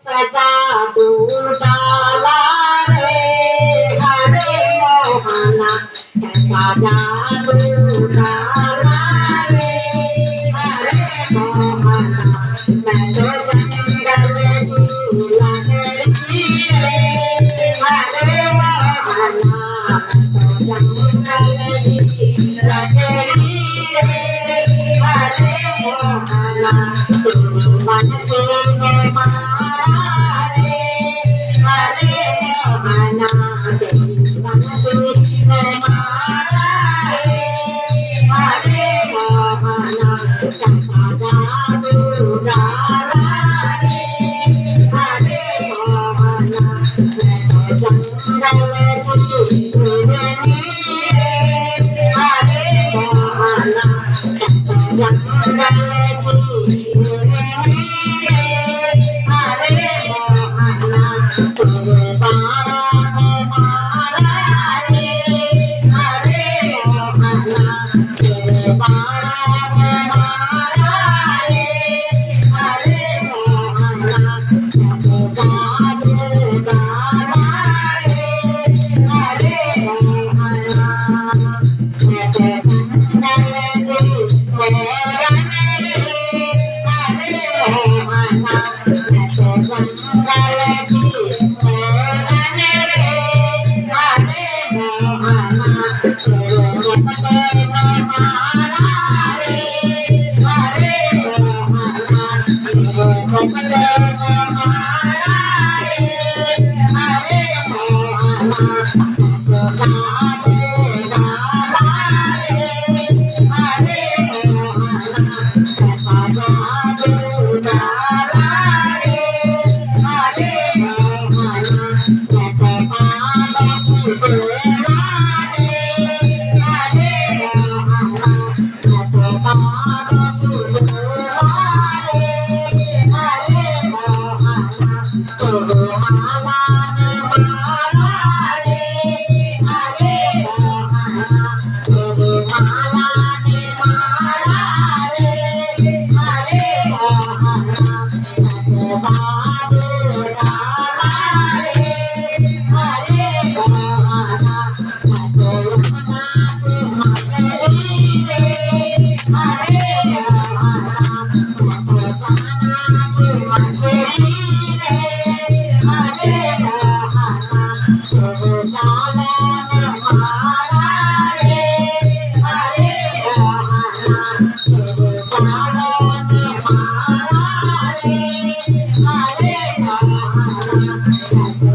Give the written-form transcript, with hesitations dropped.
सजा दूताला रे हरे मोहना कैसा जादू डाला रे हरे मोहना मैं तो जंगल की लकड़ी रे हरे मोहना मैं तो जंगल की लकड़ी रे हरे मोहना तेरे मन से मैं मारा रे हरे मोहना तेरे मन से मैं मारा रे हरे मोहना कैसा जादू डाला रे हरे मोहना मैं तो जंगल की हिरनी रे हरे मोहना जंगल की हिरनी रे हरे मोहना तेरे बाण मारा रे हरे मोहना तेरे बाण मारा रे हरे मोहना कैसे जादू डाला रे हरे मोहना मैं तो जंगल की हिरनी रे हरे मोहना मैं तो जंगल की हिरनी रे हरे मोहना तेरे रस्ते में मारा रे हरे मोहना तेरे रस्ते में मारा रे हरे मोहना कैसे जादू डाला रे हरे मोहना कैसा जादू डाला रे हरे मोहना मैं तो पागल हुआ रे हरे मोहना मैं तो पागल हुआ रे हरे मोहना तेरे माला ने मारा रे हरे मोहना तेरे माला ने मारा रे हरे मोहना कैसे जादू डाला रे हरे मोहना मैं तो यमुना की मछली रे हरे मोहना मैं तो जमुना की मछली रे हरे मोहना तेरे जाल में मारा रे हरे मोहना तेरे जाल में मारा रे हरे मोहना कैसे